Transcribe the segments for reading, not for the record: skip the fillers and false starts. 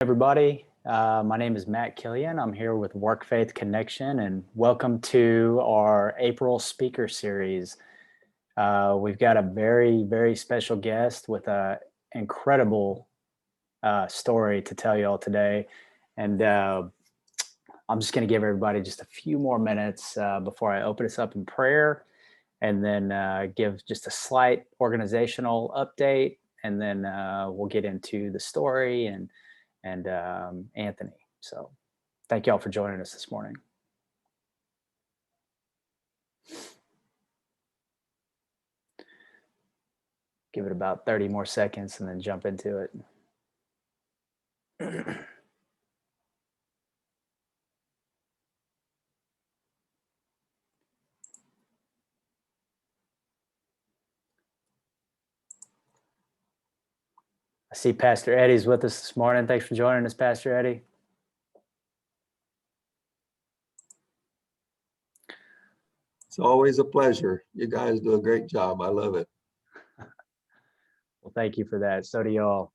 Everybody. My name is Matt Killian. I'm here with WorkFaith Connection, and welcome to our April speaker series. We've got a very, very special guest with an incredible story to tell you all today. And I'm just going to give everybody just a few more minutes before I open us up in prayer, and then give just a slight organizational update, and then we'll get into the story and Anthony. So thank you all for joining us this morning. Give it about 30 more seconds and then jump into it. I see Pastor Eddie's with us this morning. Thanks for joining us, Pastor Eddie. It's always a pleasure. You guys do a great job. I love it. Well, thank you for that. So do y'all.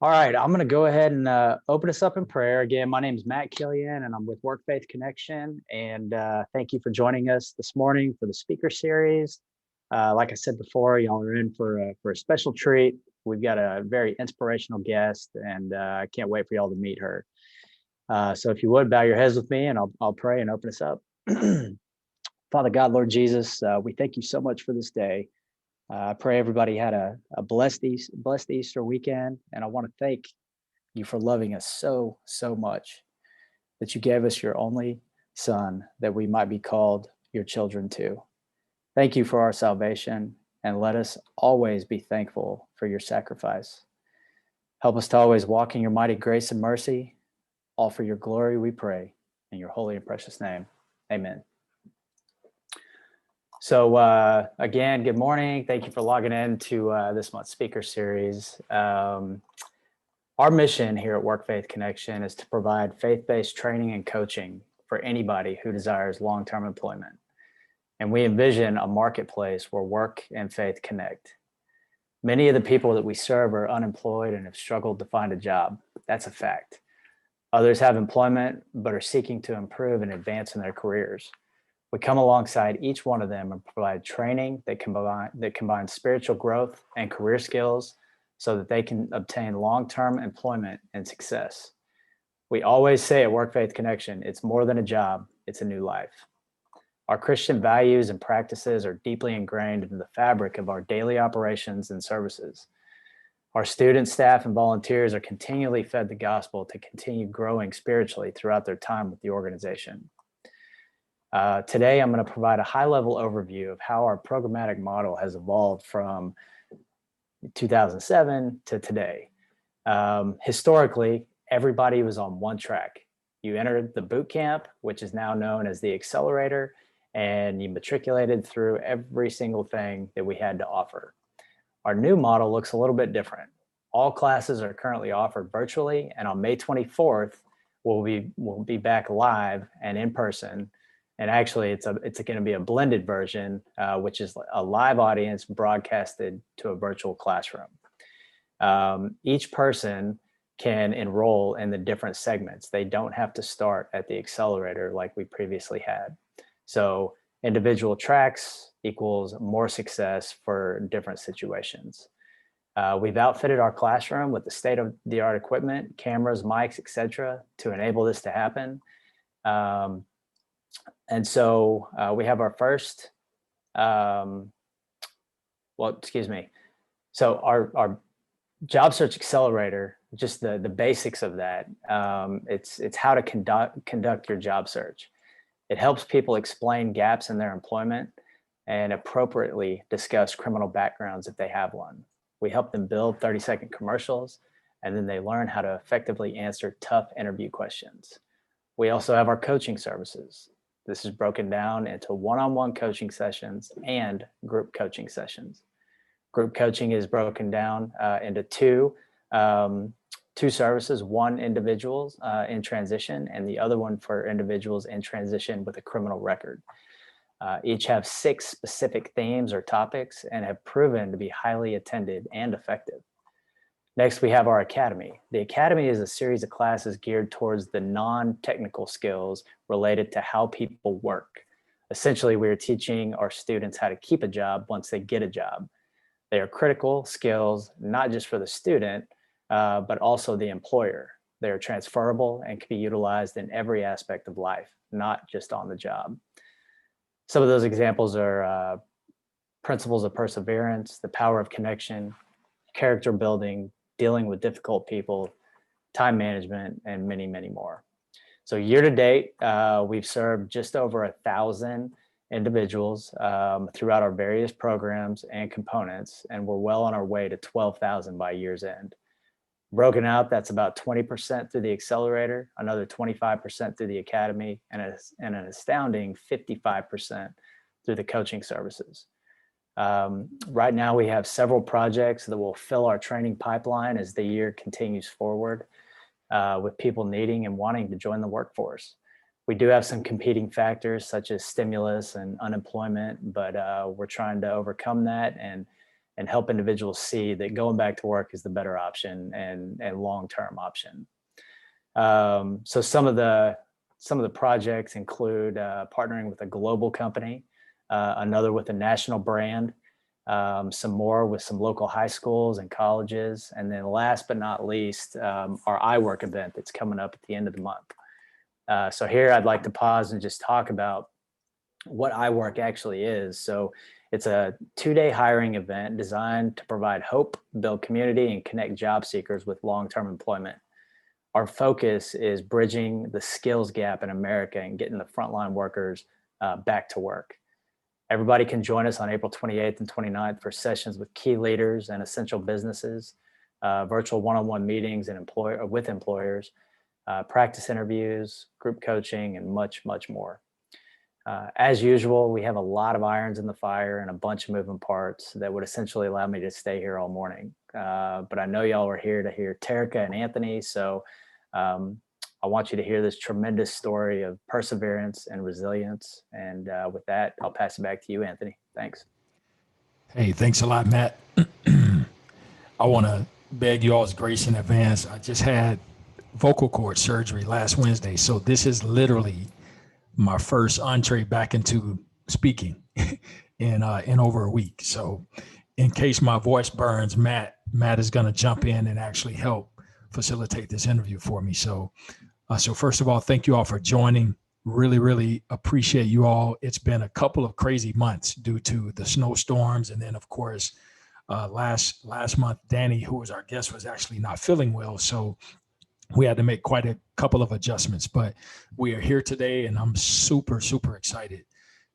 All right, I'm going to go ahead and open us up in prayer. Again, my name is Matt Killian, and I'm with WorkFaith Connection. And thank you for joining us this morning for the speaker series. Like I said before, y'all are in for a special treat. We've got a very inspirational guest, and I can't wait for y'all to meet her. So if you would, bow your heads with me, and I'll pray and open us up. Father God, Lord Jesus, we thank you so much for this day. I pray everybody had a blessed Easter weekend, and I want to thank you for loving us so much that you gave us your only Son that we might be called your children too. Thank you for our salvation, and let us always be thankful for your sacrifice. Help us to always walk in your mighty grace and mercy. All for your glory, we pray, in your holy and precious name. Amen. So again, good morning. Thank you for logging in to this month's speaker series. Our mission here at WorkFaith Connection is to provide faith-based training and coaching for anybody who desires long-term employment. And we envision a marketplace where work and faith connect. Many of the people that we serve are unemployed and have struggled to find a job. That's a fact. Others have employment, but are seeking to improve and advance in their careers. We come alongside each one of them and provide training that combines spiritual growth and career skills so that they can obtain long-term employment and success. We always say at WorkFaith Connection, it's more than a job, it's a new life. Our Christian values and practices are deeply ingrained into the fabric of our daily operations and services. Our students, staff, and volunteers are continually fed the gospel to continue growing spiritually throughout their time with the organization. Today, I'm going to provide a high-level overview of how our programmatic model has evolved from 2007 to today. Historically, everybody was on one track. You entered the boot camp, which is now known as the Accelerator, and you matriculated through every single thing that we had to offer. Our new model looks a little bit different. All classes are currently offered virtually, and on May 24th, we'll be back live and in person. And actually, it's going to be a blended version, which is a live audience broadcasted to a virtual classroom. Each person can enroll in the different segments. They don't have to start at the Accelerator like we previously had. So individual tracks equals more success for different situations. We've outfitted our classroom with the state-of-the-art equipment, cameras, mics, etc., to enable this to happen. And so we have our first, So our job search accelerator, just the basics of that, it's how to conduct your job search. It helps people explain gaps in their employment and appropriately discuss criminal backgrounds if they have one. We help them build 30-second commercials, and then they learn how to effectively answer tough interview questions. We also have our coaching services. This is broken down into one-on-one coaching sessions and group coaching sessions. Group coaching is broken down into two services, one individuals in transition and the other one for individuals in transition with a criminal record. Each have 6 specific themes or topics and have proven to be highly attended and effective. Next, we have our academy. The academy is a series of classes geared towards the non-technical skills related to how people work. Essentially, we are teaching our students how to keep a job once they get a job. They are critical skills, not just for the student, but also the employer. They are transferable and can be utilized in every aspect of life, not just on the job. Some of those examples are principles of perseverance, the power of connection, character building, dealing with difficult people, time management, and many, many more. So year to date, we've served just over 1,000 individuals throughout our various programs and components, and we're well on our way to 12,000 by year's end. Broken out, that's about 20% through the accelerator, another 25% through the academy, and an astounding 55% through the coaching services. Right now, we have several projects that will fill our training pipeline as the year continues forward, with people needing and wanting to join the workforce. We do have some competing factors such as stimulus and unemployment, but we're trying to overcome that and help individuals see that going back to work is the better option and long-term option. So some of the projects include partnering with a global company, another with a national brand, some more with some local high schools and colleges. And then last but not least, our iWork event that's coming up at the end of the month. So here I'd like to pause and just talk about what iWork actually is. So it's a 2-day hiring event designed to provide hope, build community, and connect job seekers with long-term employment. Our focus is bridging the skills gap in America and getting the frontline workers back to work. Everybody can join us on April 28th and 29th for sessions with key leaders and essential businesses, virtual one-on-one meetings and with employers, practice interviews, group coaching, and much, much more. As usual, we have a lot of irons in the fire and a bunch of moving parts that would essentially allow me to stay here all morning. But I know y'all are here to hear Terrica and Anthony, so I want you to hear this tremendous story of perseverance and resilience. And with that, I'll pass it back to you, Anthony. Thanks. Hey, thanks a lot, Matt. I want to beg you all's grace in advance. I just had vocal cord surgery last Wednesday, so this is literally my first entree back into speaking in over a week. So in case my voice burns, Matt is going to jump in and actually help facilitate this interview for me. So first of all, thank you all for joining. Really, really appreciate you all. It's been a couple of crazy months due to the snowstorms. And then of course, last month, Danny, who was our guest, was actually not feeling well. So we had to make quite a couple of adjustments, but we are here today and I'm super, super excited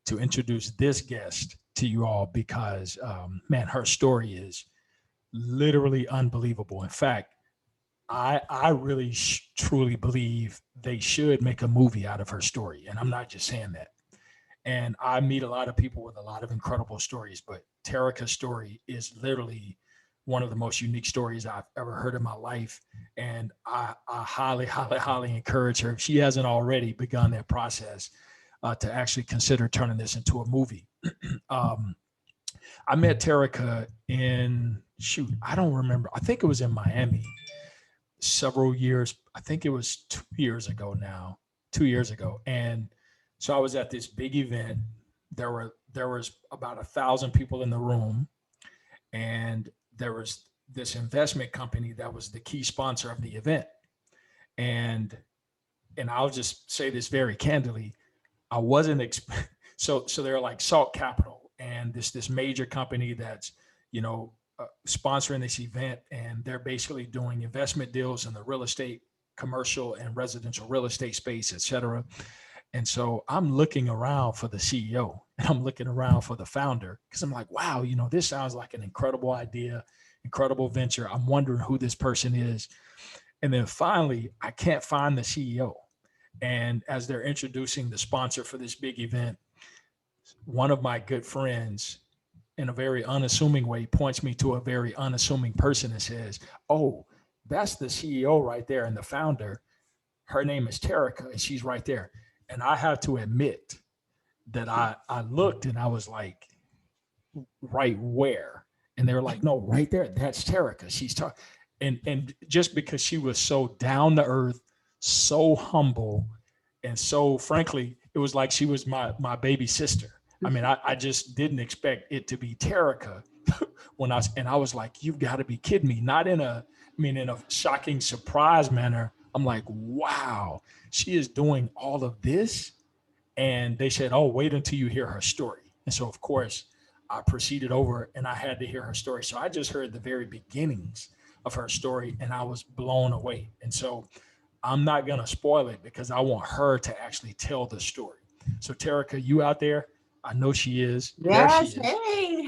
to introduce this guest to you all because, man, her story is literally unbelievable. In fact, I really truly believe they should make a movie out of her story. And I'm not just saying that. And I meet a lot of people with a lot of incredible stories, but Terrica's story is literally one of the most unique stories I've ever heard in my life. And I highly, highly, highly encourage her, if she hasn't already begun that process, to actually consider turning this into a movie. I met Terrica I don't remember. I think it was in Miami several years. I think it was 2 years ago now, 2 years ago. And so I was at this big event. There was about 1,000 people in the room, and there was this investment company that was the key sponsor of the event. And I'll just say this very candidly, I wasn't, so they're like Salt Capital and this major company that's, sponsoring this event, and they're basically doing investment deals in the real estate, commercial and residential real estate space, et cetera. And so I'm looking around for the CEO and I'm looking around for the founder because I'm like, wow, this sounds like an incredible idea, incredible venture. I'm wondering who this person is. And then finally, I can't find the CEO. And as they're introducing the sponsor for this big event, one of my good friends, in a very unassuming way, points me to a very unassuming person and says, oh, that's the CEO right there and the founder. Her name is Terrica and she's right there. And I have to admit that I looked and I was like, right where? And they were like, no, right there, that's Terrica. She's talking. And just because she was so down to earth, so humble, and so frankly, it was like she was my baby sister. I mean, I just didn't expect it to be Terrica and I was like, you've got to be kidding me. Not in a, I mean, in a shocking surprise manner. I'm like, wow, she is doing all of this. And they said, oh, wait until you hear her story. And so, of course, I proceeded over and I had to hear her story. So I just heard the very beginnings of her story and I was blown away. And so I'm not going to spoil it because I want her to actually tell the story. So, Terrica, you out there? I know she is. There she Yes. is.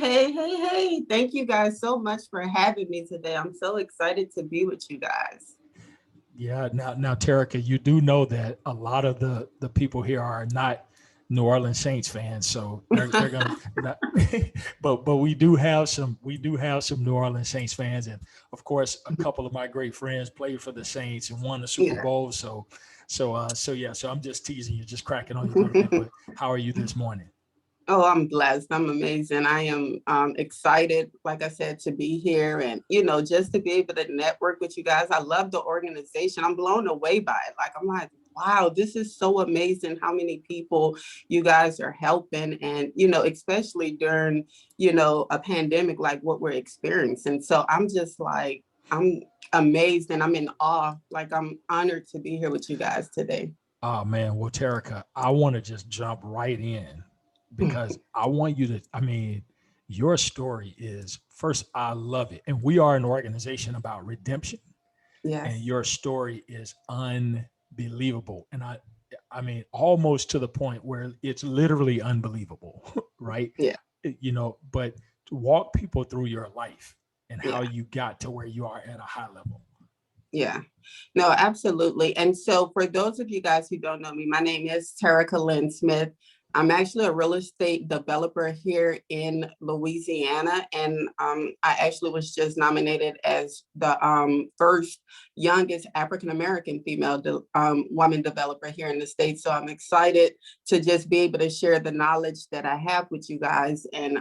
Hey. Thank you guys so much for having me today. I'm so excited to be with you guys. Yeah. Now, Terrica, you do know that a lot of the people here are not New Orleans Saints fans, so they're gonna. Not, but we do have some New Orleans Saints fans, and of course, a couple of my great friends played for the Saints and won the Super Bowl. So I'm just teasing you, just cracking on you a little bit. But how are you this morning? Oh, I'm blessed. I'm amazing. I am excited, like I said, to be here and, just to be able to network with you guys. I love the organization. I'm blown away by it. I'm like, wow, this is so amazing how many people you guys are helping. And, especially during, a pandemic like what we're experiencing. So I'm just like, I'm amazed and I'm in awe. I'm honored to be here with you guys today. Oh man, well, Terrica, I want to just jump right in because I want you to, I mean, your story is first, I love it. And we are an organization about redemption. Yes. And your story is unbelievable. And I mean, almost to the point where it's literally unbelievable, right? Yeah. But to walk people through your life and how Yeah. you got to where you are at a high level. Yeah, no, absolutely. And so for those of you guys who don't know me, my name is Terrica Lynn Smith. I'm actually a real estate developer here in Louisiana. And I actually was just nominated as the first youngest African-American female woman developer here in the state. So I'm excited to just be able to share the knowledge that I have with you guys. And,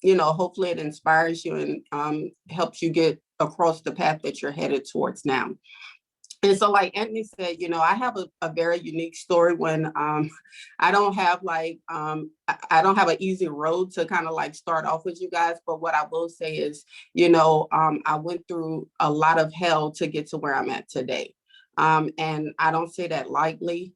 hopefully it inspires you and helps you get across the path that you're headed towards now. And so like Anthony said, I have a very unique story when I don't have I don't have an easy road to kind of start off with you guys. But what I will say is, I went through a lot of hell to get to where I'm at today. And I don't say that lightly,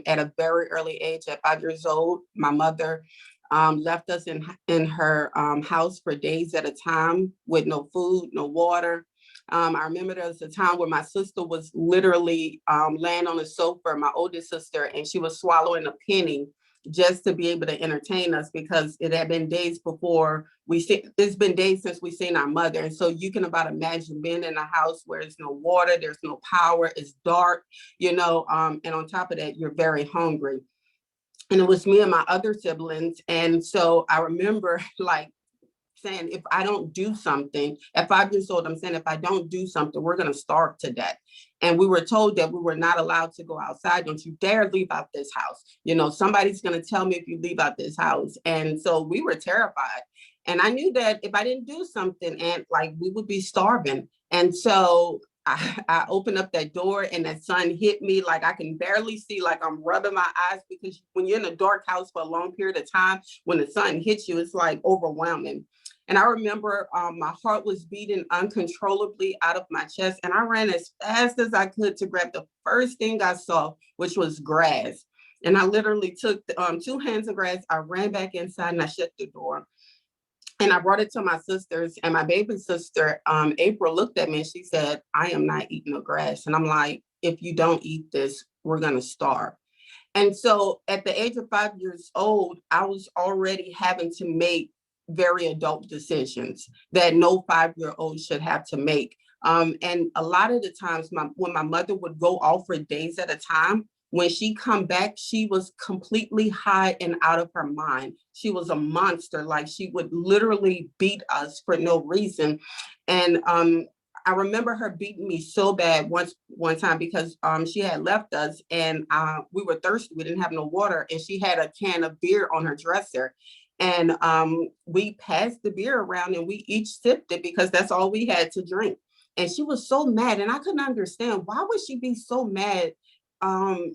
at a very early age, at 5 years old, my mother left us in her house for days at a time with no food, no water. I remember there was a time where my sister was literally laying on the sofa, my oldest sister, and she was swallowing a penny just to be able to entertain us because it had been days before it's been days since we've seen our mother. And so you can about imagine being in a house where there's no water, there's no power, it's dark, and on top of that, you're very hungry. And it was me and my other siblings. And so I remember saying, if I don't do something, at 5 years old, I'm saying, if I don't do something, we're going to starve to death. And we were told that we were not allowed to go outside. Don't you dare leave out this house. Somebody's going to tell me if you leave out this house. And so we were terrified. And I knew that if I didn't do something, and we would be starving. And so I opened up that door and the sun hit me I can barely see, I'm rubbing my eyes because when you're in a dark house for a long period of time, when the sun hits you, it's overwhelming. And I remember my heart was beating uncontrollably out of my chest. And I ran as fast as I could to grab the first thing I saw, which was grass. And I literally took 2 hands of grass. I ran back inside and I shut the door. And I brought it to my sisters, and my baby sister, April, looked at me and she said, I am not eating the grass. And I'm like, if you don't eat this, we're going to starve. And so at the age of 5 years old, I was already having to make very adult decisions that no 5-year-old should have to make. And a lot of the times when my mother would go off for days at a time, when she come back, she was completely high and out of her mind. She was a monster. She would literally beat us for no reason. And I remember her beating me so bad one time because she had left us and we were thirsty. We didn't have no water, and she had a can of beer on her dresser. And we passed the beer around and we each sipped it because that's all we had to drink. And she was so mad, and I couldn't understand, why would she be so mad?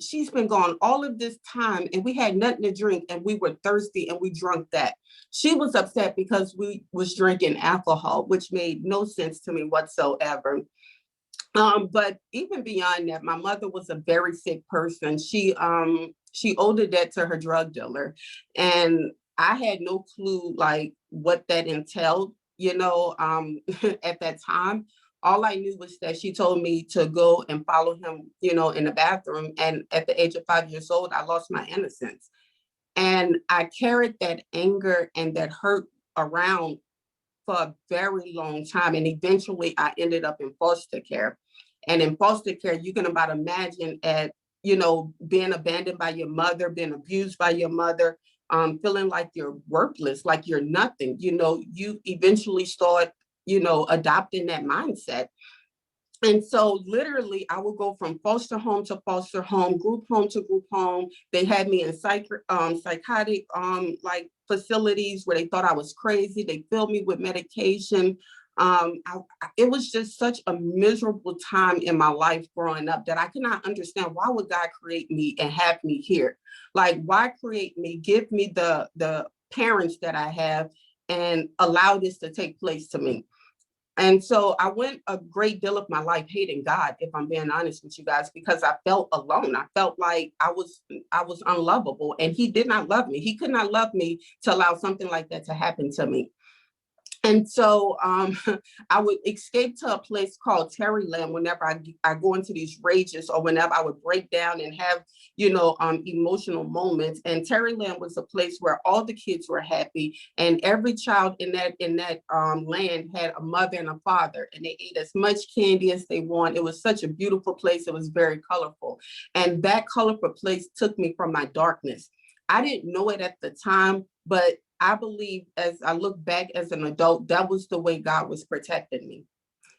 She's been gone all of this time, and we had nothing to drink, and we were thirsty, and we drank that. She was upset because we was drinking alcohol, which made no sense to me whatsoever. But even beyond that, my mother was a very sick person. She owed a debt to her drug dealer, and I had no clue like what that entailed, at that time. All I knew was that she told me to go and follow him, in the bathroom. And at the age of 5 years old, I lost my innocence. And I carried that anger and that hurt around for a very long time. And eventually I ended up in foster care. And in foster care, you can about imagine being abandoned by your mother, being abused by your mother, feeling like you're worthless, like you're nothing. You eventually start, adopting that mindset. And so literally I would go from foster home to foster home, group home to group home. They had me in psychotic like facilities where they thought I was crazy. They filled me with medication. It was just such a miserable time in my life growing up that I could not understand, why would God create me and have me here? Like, why create me, give me the parents that I have, and allow this to take place to me? And so I went a great deal of my life hating God, if I'm being honest with you guys, because I felt alone. I felt like I was unlovable, and he did not love me. He could not love me to allow something like that to happen to me. And so I would escape to a place called Terrica whenever I go into these rages, or whenever I would break down and have, emotional moments. And Terrica was a place where all the kids were happy, and every child in that land had a mother and a father, and they ate as much candy as they want. It was such a beautiful place. It was very colorful. And that colorful place took me from my darkness. I didn't know it at the time, but I believe as I look back as an adult, that was the way God was protecting me.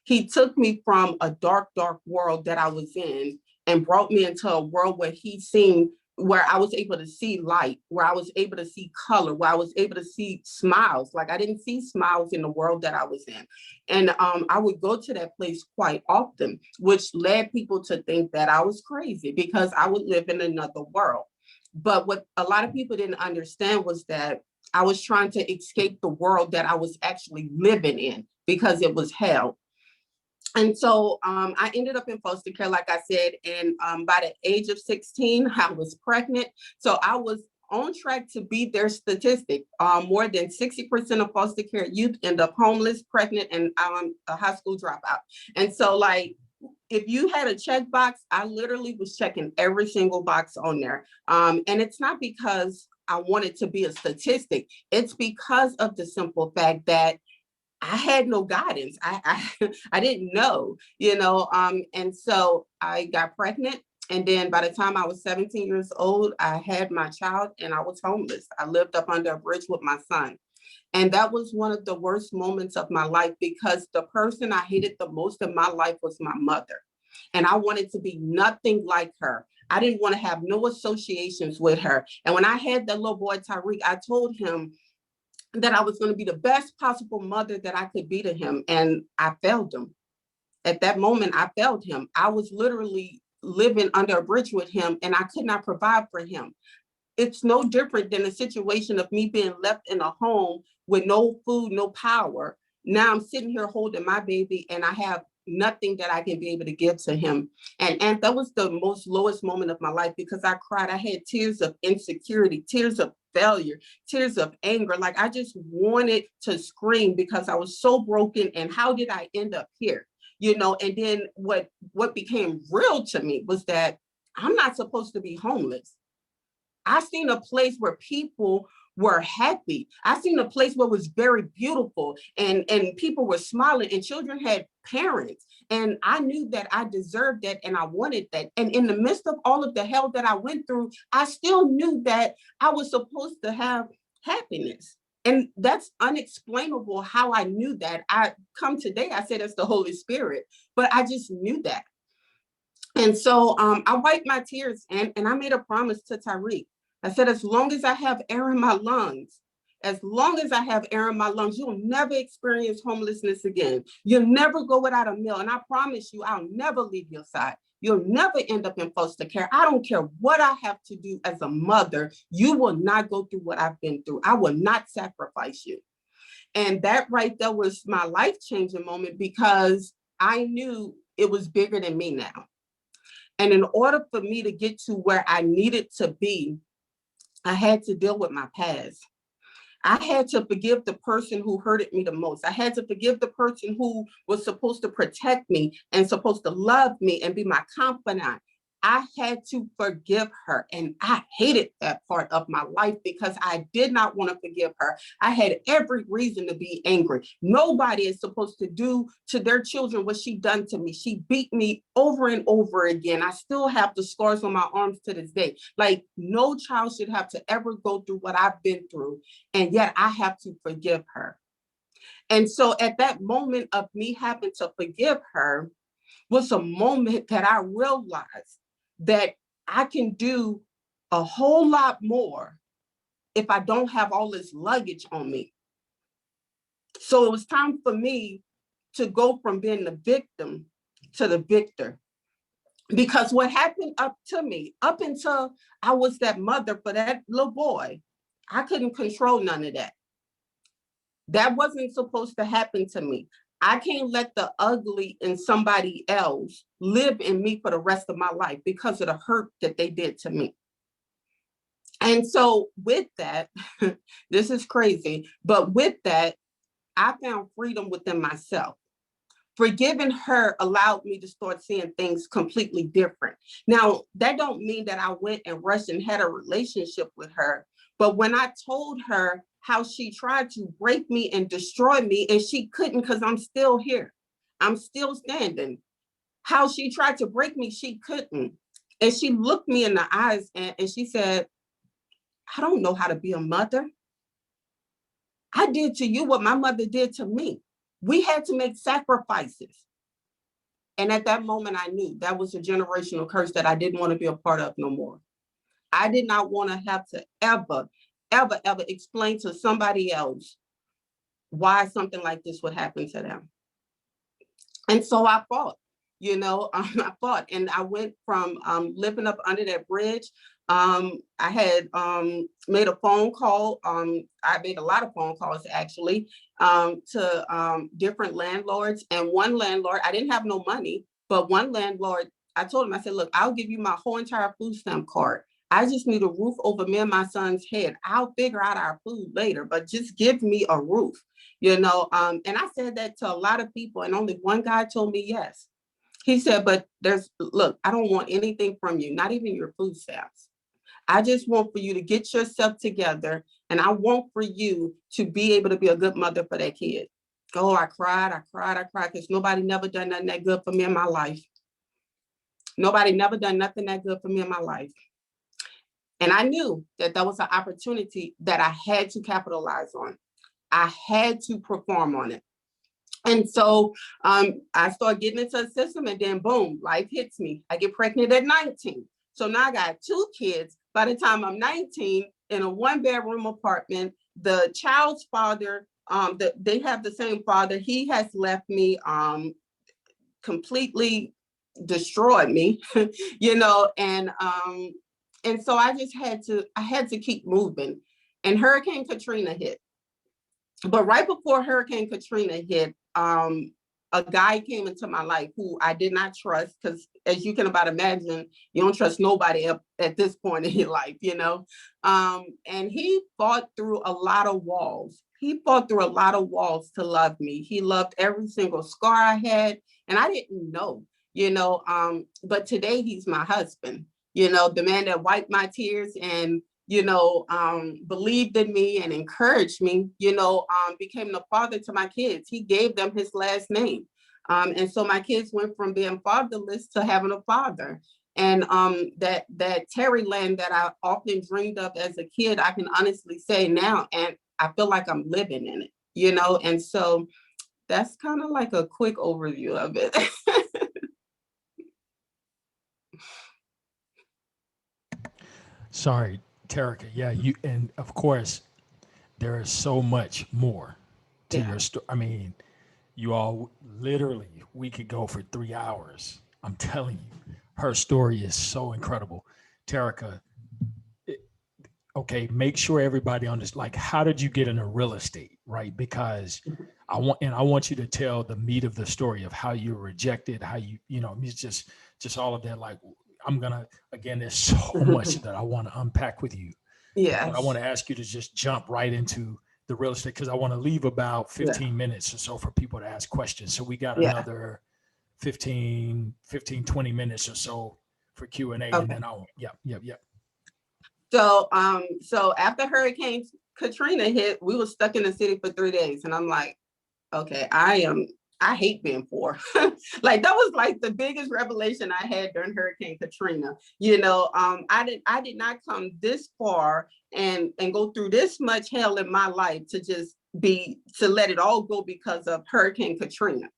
He took me from a dark, dark world that I was in and brought me into a world where I was able to see light, where I was able to see color, where I was able to see smiles. Like, I didn't see smiles in the world that I was in. And I would go to that place quite often, which led people to think that I was crazy because I would live in another world. But what a lot of people didn't understand was that I was trying to escape the world that I was actually living in, because it was hell. And so I ended up in foster care, like I said, and by the age of 16, I was pregnant. So I was on track to beat their statistic. More than 60% of foster care youth end up homeless, pregnant, and a high school dropout. And so, like, if you had a checkbox, I literally was checking every single box on there. And it's not because I wanted to be a statistic. It's because of the simple fact that I had no guidance. I didn't know, and so I got pregnant. And then by the time I was 17 years old, I had my child, and I was homeless. I lived up under a bridge with my son. And that was one of the worst moments of my life, because the person I hated the most in my life was my mother. And I wanted to be nothing like her. I didn't want to have no associations with her. And when I had that little boy, Tyreek, I told him that I was going to be the best possible mother that I could be to him. And I failed him. At that moment, I failed him. I was literally living under a bridge with him, and I could not provide for him. It's no different than a situation of me being left in a home with no food, no power. Now I'm sitting here holding my baby, and I have nothing that I can be able to give to him. And that was the most lowest moment of my life, because I cried. I had tears of insecurity, tears of failure, tears of anger. Like, I just wanted to scream because I was so broken. And how did I end up here? And then what became real to me was that I'm not supposed to be homeless. I seen a place where people were happy. I seen a place where it was very beautiful, and people were smiling, and children had parents. And I knew that I deserved that, and I wanted that. And in the midst of all of the hell that I went through, I still knew that I was supposed to have happiness. And that's unexplainable how I knew that. I come today, I said it's the Holy Spirit, but I just knew that. And so I wiped my tears, and I made a promise to Tyreek. I said, as long as I have air in my lungs, as long as I have air in my lungs, you'll never experience homelessness again. You'll never go without a meal. And I promise you, I'll never leave your side. You'll never end up in foster care. I don't care what I have to do as a mother. You will not go through what I've been through. I will not sacrifice you. And that right there was my life-changing moment, because I knew it was bigger than me now. And in order for me to get to where I needed to be, I had to deal with my past. I had to forgive the person who hurted me the most. I had to forgive the person who was supposed to protect me and supposed to love me and be my confidant. I had to forgive her. And I hated that part of my life because I did not want to forgive her. I had every reason to be angry. Nobody is supposed to do to their children what she done to me. She beat me over and over again. I still have the scars on my arms to this day. Like, no child should have to ever go through what I've been through. And yet I have to forgive her. And so at that moment of me having to forgive her was a moment that I realized that I can do a whole lot more if I don't have all this luggage on me. So it was time for me to go from being the victim to the victor. Because what happened up to me, up until I was that mother for that little boy, I couldn't control none of that. That wasn't supposed to happen to me. I can't let the ugly in somebody else live in me for the rest of my life because of the hurt that they did to me. And so with that, this is crazy, but with that, I found freedom within myself. Forgiving her allowed me to start seeing things completely different. Now, that don't mean that I went and rushed and had a relationship with her, but when I told her how she tried to break me and destroy me, and she couldn't because I'm still here. I'm still standing. How she tried to break me, she couldn't. And she looked me in the eyes and she said, I don't know how to be a mother. I did to you what my mother did to me. We had to make sacrifices. And at that moment, I knew that was a generational curse that I didn't want to be a part of no more. I did not want to have to ever explain to somebody else why something like this would happen to them. And so I fought, I fought, and I went from living up under that bridge. I had made a phone call. I made a lot of phone calls actually to different landlords. And one landlord, I didn't have no money, but one landlord, I told him, I said, look, I'll give you my whole entire food stamp card. I just need a roof over me and my son's head. I'll figure out our food later, but just give me a roof, And I said that to a lot of people, and only one guy told me yes. He said, but look, I don't want anything from you, not even your food stamps. I just want for you to get yourself together, and I want for you to be able to be a good mother for that kid. Oh, I cried, because nobody never done nothing that good for me in my life. Nobody never done nothing that good for me in my life. And I knew that that was an opportunity that I had to capitalize on. I had to perform on it. And so I started getting into a system, and then boom, life hits me. I get pregnant at 19. So now I got 2 kids. By the time I'm 19, in a 1-bedroom apartment, the child's father, they have the same father. He has left me, completely destroyed me, and so I just had to keep moving. And Hurricane Katrina hit. But right before Hurricane Katrina hit, a guy came into my life who I did not trust, because as you can about imagine, you don't trust nobody at this point in your life, and he fought through a lot of walls. He fought through a lot of walls to love me. He loved every single scar I had, and I didn't know, but today he's my husband, the man that wiped my tears and believed in me and encouraged me, became the father to my kids. He gave them his last name. And so my kids went from being fatherless to having a father. And that Terry land that I often dreamed of as a kid, I can honestly say now, and I feel like I'm living in it, and so that's kind of like a quick overview of it. Sorry, Terrica. Yeah, and of course, there is so much more to Yeah. your story. I mean, you all literally, we could go for 3 hours. I'm telling you, her story is so incredible. Terrica, okay, make sure everybody understands, like, how did you get into real estate, right? Because I want you to tell the meat of the story of how you were rejected, how it's just all of that. Like, again, there's so much that I want to unpack with you, but I Yes. want to ask you to just jump right into the real estate, because I want to leave about 15 minutes or so for people to ask questions. So we got another 15, 20 minutes or so for Q&A, and Okay. then yep. So after Hurricane Katrina hit, we were stuck in the city for 3 days. And I'm like, okay, I hate being poor. Like, that was like the biggest revelation I had during Hurricane Katrina. I did not come this far and go through this much hell in my life to let it all go because of Hurricane Katrina.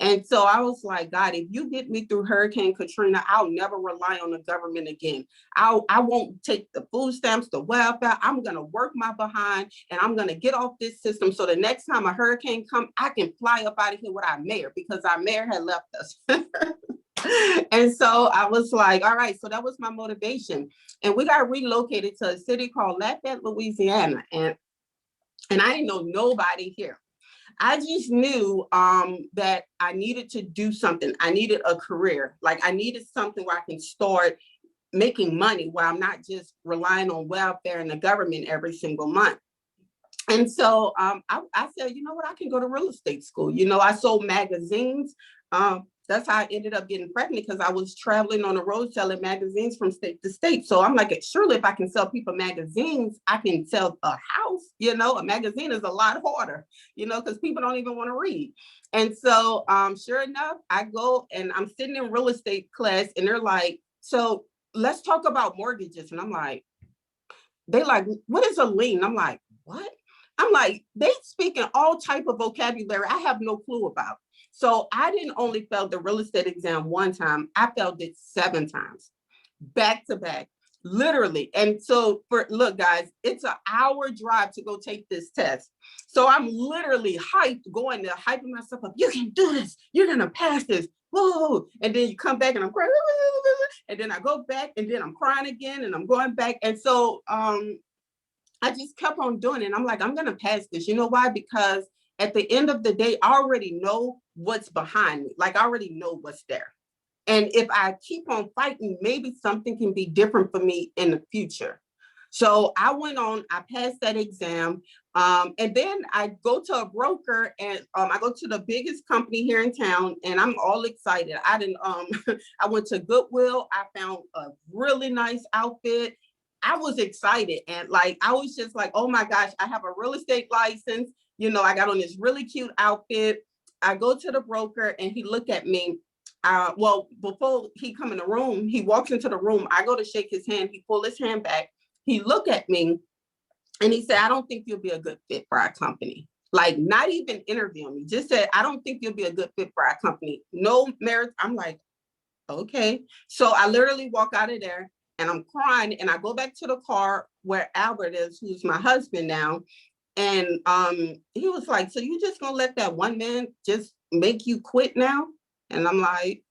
And so I was like, God, if you get me through Hurricane Katrina, I'll never rely on the government again. I won't take the food stamps, the welfare. I'm going to work my behind, and I'm going to get off this system. So the next time a hurricane comes, I can fly up out of here with our mayor, because our mayor had left us. And so I was like, all right, so that was my motivation. And we got relocated to a city called Lafayette, Louisiana. And I didn't know nobody here. I just knew that I needed to do something. I needed a career. Like, I needed something where I can start making money, where I'm not just relying on welfare and the government every single month. And so I said, you know what, I can go to real estate school. I sold magazines. That's how I ended up getting pregnant, because I was traveling on the road selling magazines from state to state. So I'm like, surely if I can sell people magazines, I can sell a house. A magazine is a lot harder, because people don't even want to read. And so sure enough, I go and I'm sitting in real estate class, and they're like, so let's talk about mortgages. And I'm like, they like, what is a lien? I'm like, what? I'm like, they speak in all type of vocabulary I have no clue about. So I didn't only fail the real estate exam one time, I failed it 7 times, back to back, literally. And so look, guys, it's an hour drive to go take this test. So I'm literally hyping myself up. You can do this. You're going to pass this. Whoa. And then you come back and I'm crying. And then I go back and then I'm crying again and I'm going back. And so I just kept on doing it. And I'm like, I'm going to pass this. You know why? Because at the end of the day, I already know what's behind me. Like, I already know what's there. And if I keep on fighting, maybe something can be different for me in the future. So I went on, I passed that exam. And then I go to a broker, and I go to the biggest company here in town, and I'm all excited. I went to Goodwill. I found a really nice outfit. I was excited. And like, I was just like, oh my gosh, I have a real estate license. I got on this really cute outfit. I go to the broker, and he looked at me. Well, before he come in the room, he walks into the room. I go to shake his hand. He pulled his hand back. He looked at me, and he said, I don't think you'll be a good fit for our company. Like, not even interviewing me, just said, I don't think you'll be a good fit for our company. No merit. I'm like, okay. So I literally walk out of there, and I'm crying, and I go back to the car where Albert is, who's my husband now. And he was like, so you just gonna let that one man just make you quit now? And I'm like,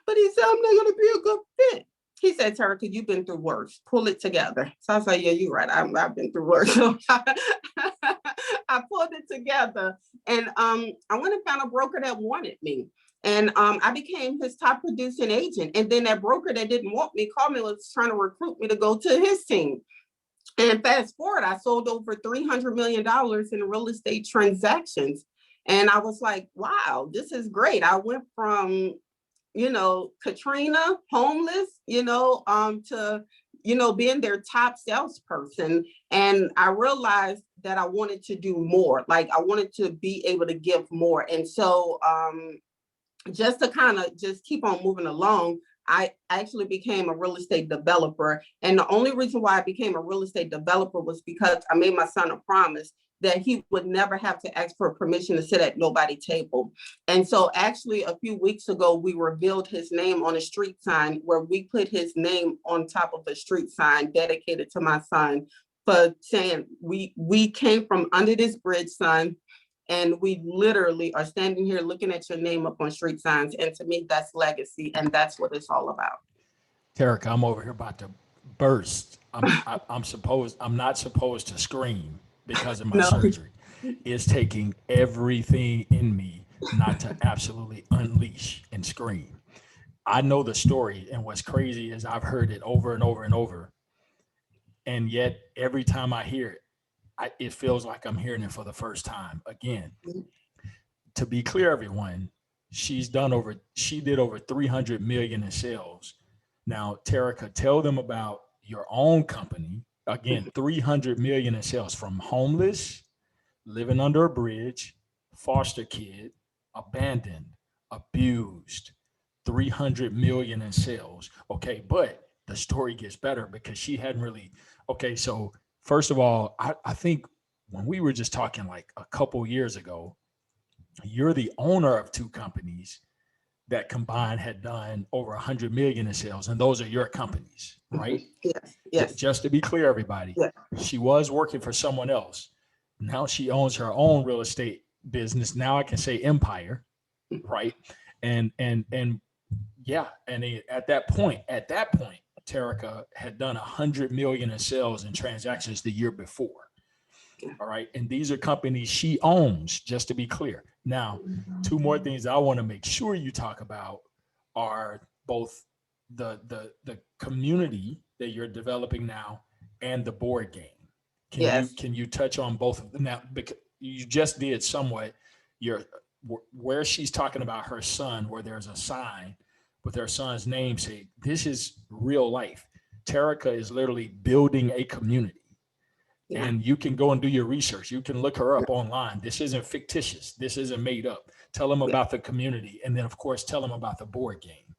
but he said, I'm not gonna be a good fit. He said, Terrica, you've been through worse. Pull it together. So I was like, yeah, you're right. I've been through worse. So I pulled it together. And I went and found a broker that wanted me. And I became his top producing agent. And then that broker that didn't want me called me, was trying to recruit me to go to his team. And fast forward, I sold over $300 million in real estate transactions. And I was like, wow, this is great. I went from, Katrina, homeless, to, being their top salesperson. And I realized that I wanted to do more. Like, I wanted to be able to give more. And so just to kind of just keep on moving along, I actually became a real estate developer. And the only reason why I became a real estate developer was because I made my son a promise that he would never have to ask for permission to sit at nobody's table. And so actually a few weeks ago, we revealed his name on a street sign, where we put his name on top of a street sign dedicated to my son. for saying we came from under this bridge, son, and we literally are standing here looking at your name up on street signs. And to me, that's legacy, and that's what it's all about. Terrica, I'm over here about to burst. I'm not supposed to scream because of my No. surgery. It's taking everything in me not to absolutely unleash and scream. I know the story, and what's crazy is I've heard it over and over and over. And yet every time I hear it, it feels like I'm hearing it for the first time again. To be clear, everyone, she did over 300 million in sales. Now, Terrica, tell them about your own company. Again, 300 million in sales, from homeless, living under a bridge, foster kid, abandoned, abused, 300 million in sales. Okay, but the story gets better because she hadn't really, okay, so first of all, I think when we were just talking like a couple years ago, you're the owner of two companies that combined had done over 100 million in sales, and those are your companies, right? Yes. Just to be clear, everybody, she was working for someone else. Now she owns her own real estate business. Now I can say empire, right? And yeah, and at that point, Terrica had done 100 million in sales and transactions the year before. All right. And these are companies she owns, just to be clear. Now, two more things I want to make sure you talk about are both the community that you're developing now and the board game. Can you touch on both of them now? Because you just did somewhat where she's talking about her son, where there's a sign with her son's name say, this is real life. Terrica is literally building a community. Yeah. And you can go and do your research. You can look her up online. This isn't fictitious. This isn't made up. Tell them about the community. And then, of course, tell them about the board game.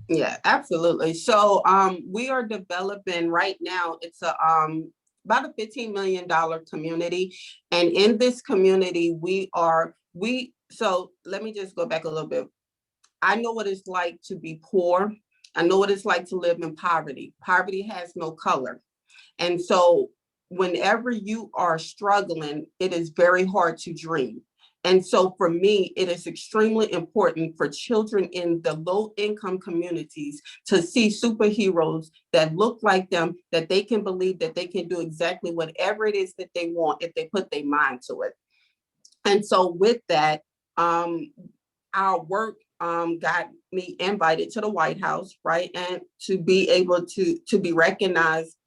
Yeah, absolutely. So we are developing right now. It's about a $15 million community. And in this community, so let me just go back a little bit. I know what it's like to be poor. I know what it's like to live in poverty. Poverty has no color. And so whenever you are struggling, it is very hard to dream. And so for me, it is extremely important for children in the low income communities to see superheroes that look like them, that they can believe that they can do exactly whatever it is that they want if they put their mind to it. And so with that, our work got me invited to the White House, right? And to be able to be recognized,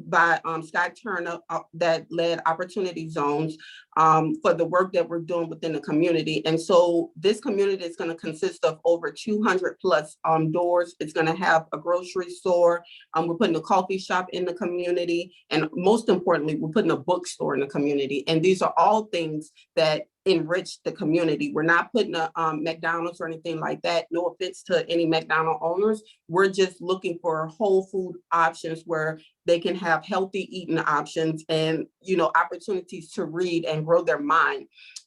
by Scott Turner that led Opportunity Zones for the work that we're doing within the community. And so this community is going to consist of over 200 plus doors. It's going to have a grocery store. We're putting a coffee shop in the community. And most importantly, we're putting a bookstore in the community. And these are all things that enrich the community. We're not putting a McDonald's or anything like that. No offense to any McDonald's owners. We're just looking for whole food options where they can have healthy eating options and, opportunities to read and grow their mind.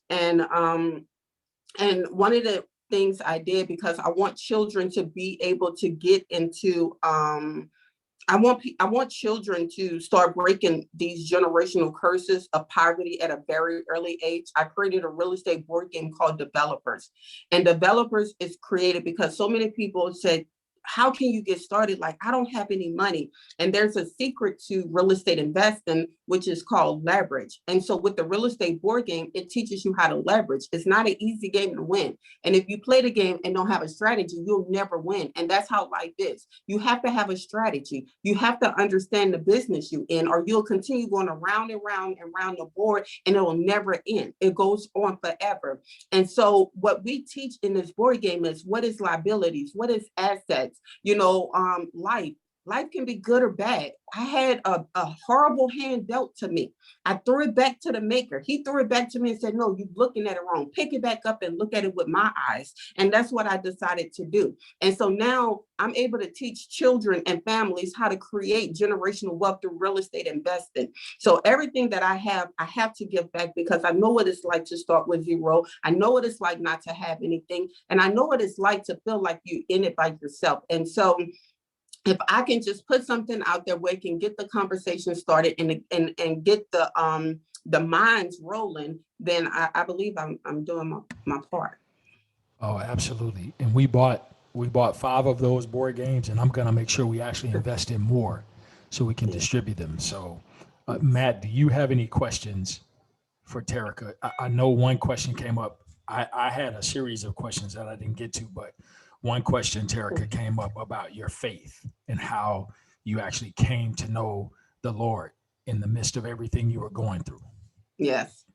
And one of the things I did, because I want children to be able to get into, I want children to start breaking these generational curses of poverty at a very early age. I created a real estate board game called Developers. And Developers is created because so many people said, how can you get started? Like, I don't have any money. And there's a secret to real estate investing, which is called leverage. And so with the real estate board game, it teaches you how to leverage. It's not an easy game to win. And if you play the game and don't have a strategy, you'll never win. And that's how life is. You have to have a strategy. You have to understand the business you're in, or you'll continue going around and round and round the board, and it'll never end. It goes on forever. And so what we teach in this board game is what is liabilities, what is assets, life can be good or bad. I had a horrible hand dealt to me. I threw it back to the maker. He threw it back to me and said, no, you're looking at it wrong. Pick it back up and look at it with my eyes. And that's what I decided to do. And so now I'm able to teach children and families how to create generational wealth through real estate investing. So everything that I have to give back, because I know what it's like to start with zero. I know what it's like not to have anything. And I know what it's like to feel like you're in it by yourself. And so if I can just put something out there where it can get the conversation started and get the minds rolling, then I believe I'm doing my part. Oh, absolutely. And we bought 5 of those board games, and I'm gonna make sure we actually invest in more so we can distribute them. So, Matt, do you have any questions for Terrica? I know one question came up. I had a series of questions that I didn't get to, but one question, Terrica, came up about your faith and how you actually came to know the Lord in the midst of everything you were going through. Yes.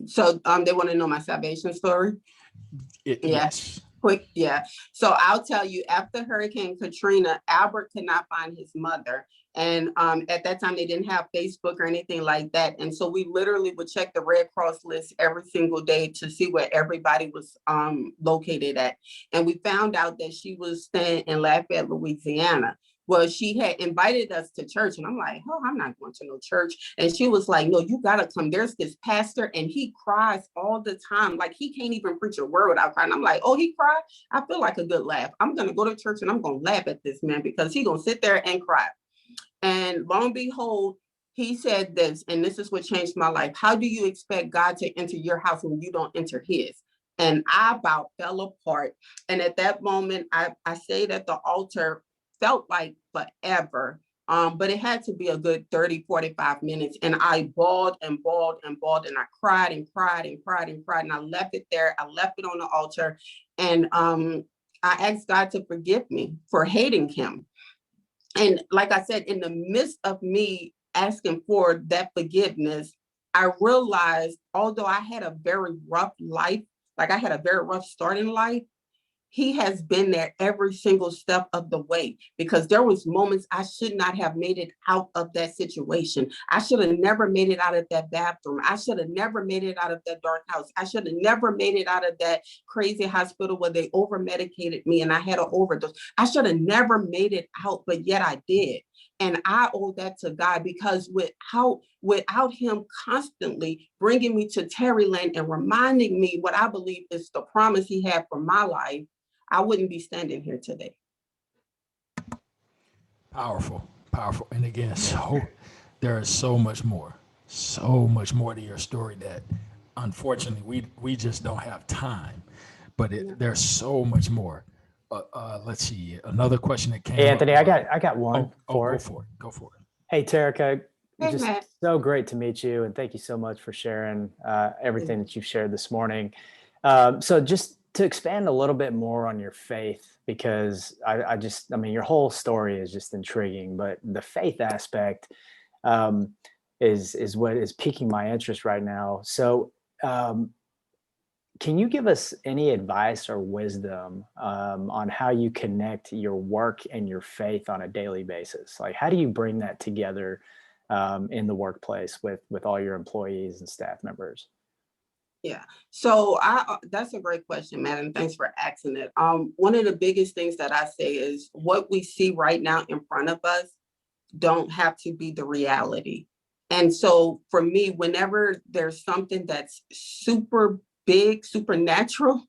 So they want to know my salvation story. Yes. Quick, yeah. So I'll tell you, after Hurricane Katrina, Albert could not find his mother. And at that time, they didn't have Facebook or anything like that. And so we literally would check the Red Cross list every single day to see where everybody was located at. And we found out that she was staying in Lafayette, Louisiana. Well, she had invited us to church, and I'm like, oh, I'm not going to no church. And she was like, no, you got to come. There's this pastor, and he cries all the time. Like, he can't even preach a word without crying. I'm like, oh, he cried? I feel like a good laugh. I'm going to go to church, and I'm going to laugh at this man because he's going to sit there and cry. And lo and behold, he said this, and this is what changed my life. How do you expect God to enter your house when you don't enter his? And I about fell apart. And at that moment, I stayed at the altar, felt like forever. But it had to be a good 30, 45 minutes. And I bawled and bawled and bawled. And I cried and cried and cried and cried. And I left it there. I left it on the altar. And I asked God to forgive me for hating him. And like I said, in the midst of me asking for that forgiveness, I realized, although I had a very rough life, like I had a very rough start in life, he has been there every single step of the way, because there was moments I should not have made it out of that situation. I should have never made it out of that bathroom. I should have never made it out of that dark house. I should have never made it out of that crazy hospital where they over medicated me and I had an overdose. I should have never made it out, but yet I did. And I owe that to God, because without him constantly bringing me to Terryland and reminding me what I believe is the promise he had for my life, I wouldn't be standing here today. Powerful, powerful. And again, there is so much more to your story that unfortunately we just don't have time, but there's so much more. Let's see, another question that came Anthony, up. I got one. Go for it. Hey, Terrica, Hey, just Matt. so great to meet you. And thank you so much for sharing everything that you've shared this morning. So just to expand a little bit more on your faith, because I mean, your whole story is just intriguing, but the faith aspect is what is piquing my interest right now. So can you give us any advice or wisdom on how you connect your work and your faith on a daily basis? Like, how do you bring that together in the workplace with all your employees and staff members? Yeah, so that's a great question, Madeline. Thanks for asking it. One of the biggest things that I say is what we see right now in front of us don't have to be the reality. And so for me, whenever there's something that's super big, supernatural,